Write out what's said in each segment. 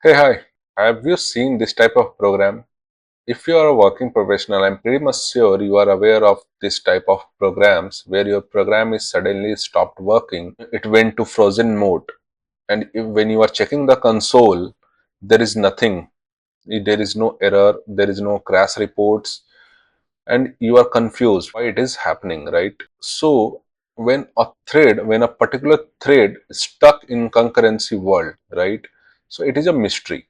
Hey, hi. Have you seen this type of program? If you are a working professional, I'm pretty much sure you are aware of this type of programs where your program is suddenly stopped working. It went to frozen mode. And when you are checking the console, there is nothing. There is no error, there is no crash reports, and you are confused why it is happening, right? So, when a particular thread is stuck in concurrency world, right? So, it is a mystery.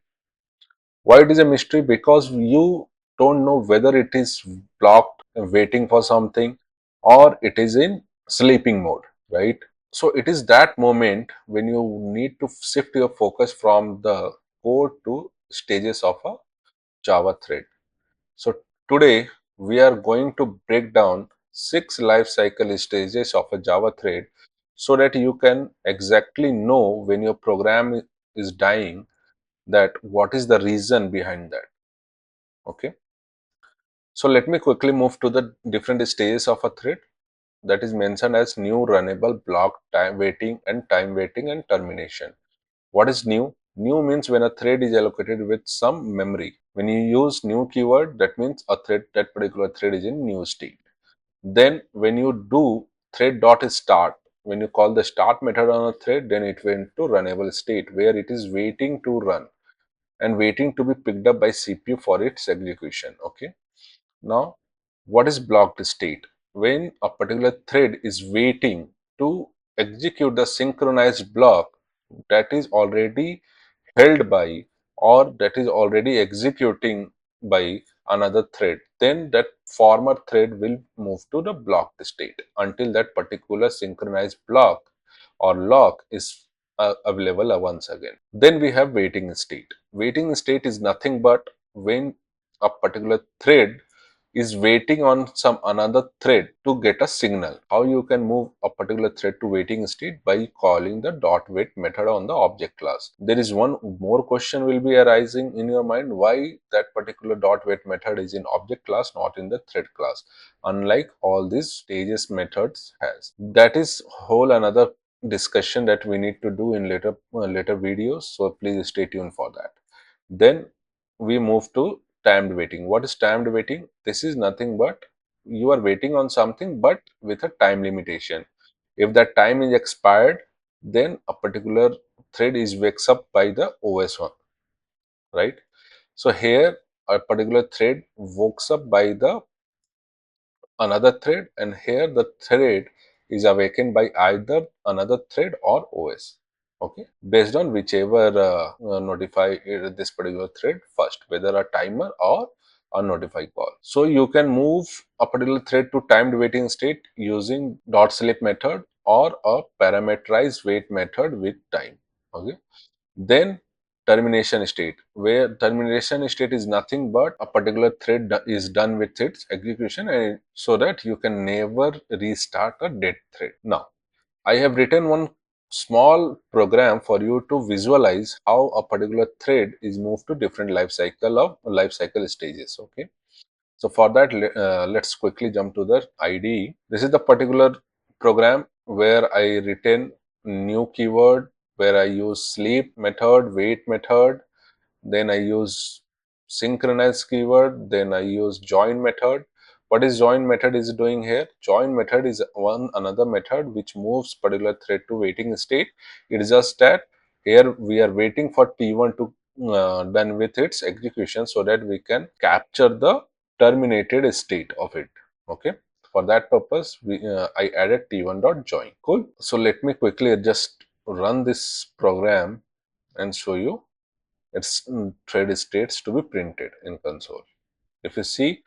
Why it is a mystery? Because you don't know whether it is blocked waiting for something or it is in sleeping mode, right? So it is that moment when you need to shift your focus from the code to stages of a Java thread. So today we are going to break down 6 life cycle stages of a Java thread so that you can exactly know when your program is dying, that what is the reason behind that. Okay, so let me quickly move to the different stages of a thread that is mentioned as new, runnable, block, time waiting, and termination. What is new? New means when a thread is allocated with some memory. When you use new keyword, that means that particular thread is in new state. Then when you do thread dot start, when you call the start method on a thread, then it went to runnable state where it is waiting to run and waiting to be picked up by CPU for its execution. Okay. Now, what is blocked state? When a particular thread is waiting to execute the synchronized block that is already held by or that is already executing by another thread, then that former thread will move to the blocked state until that particular synchronized block or lock is available once again. Then we have waiting state. Waiting state is nothing but when a particular thread is waiting on some another thread to get a signal. How you can move a particular thread to waiting state? By calling the dot wait method on the object class. There is one more question will be arising in your mind: why that particular dot wait method is in object class, not in the thread class, unlike all these stages methods has. That is whole another discussion that we need to do in later videos, so please stay tuned for that. Then we move to timed waiting. What is timed waiting? This is nothing but you are waiting on something but with a time limitation. If that time is expired, then a particular thread is wakes up by the OS one, right? So here a particular thread wakes up by the another thread, and here the thread is awakened by either another thread or OS. Okay, based on whichever notify this particular thread first, whether a timer or a notify call. So you can move a particular thread to timed waiting state using dot sleep method or a parameterized wait method with time. Okay, then termination state, where termination state is nothing but a particular thread is done with its execution, and so that you can never restart a dead thread. Now, I have written one small program for you to visualize how a particular thread is moved to different life cycle stages. Okay. So for that, let's quickly jump to the IDE. This is the particular program where I written new keyword, where I use sleep method, wait method, then I use synchronize keyword, then I use join method. What is join method is doing here? Join method is one another method which moves particular thread to waiting state. It is just that here we are waiting for T1 to done with its execution so that we can capture the terminated state of it. Okay. For that purpose, I added T1.join. Cool. So let me quickly just run this program and show you its thread states to be printed in console. If you see,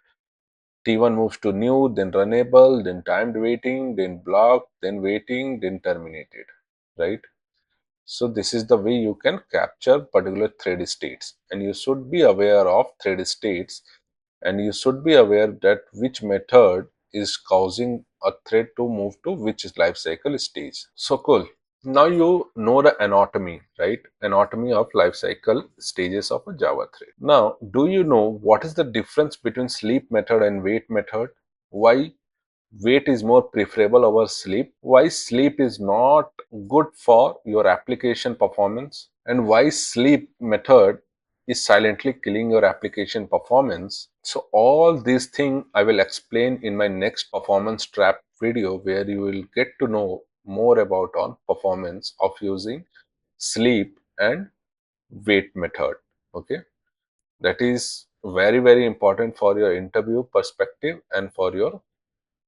T1 moves to new, then runnable, then timed waiting, then block, then waiting, then terminated, right? So this is the way you can capture particular thread states, and you should be aware of thread states, and you should be aware that which method is causing a thread to move to which life cycle stage. So cool. Now you know the anatomy, right? Anatomy of life cycle stages of a Java thread. Now, do you know what is the difference between sleep method and wait method? Why Wait is more preferable over sleep, why sleep is not good for your application performance, and why sleep method is silently killing your application performance. So all these things I will explain in my next performance trap video, where you will get to know more about on performance of using sleep and wait method. Okay, that is very important for your interview perspective and for your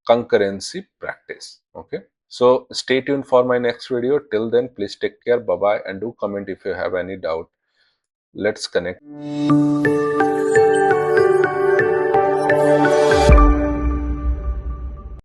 concurrency practice. Okay, so stay tuned for my next video. Till then, please take care. Bye bye, and do comment if you have any doubt. Let's connect.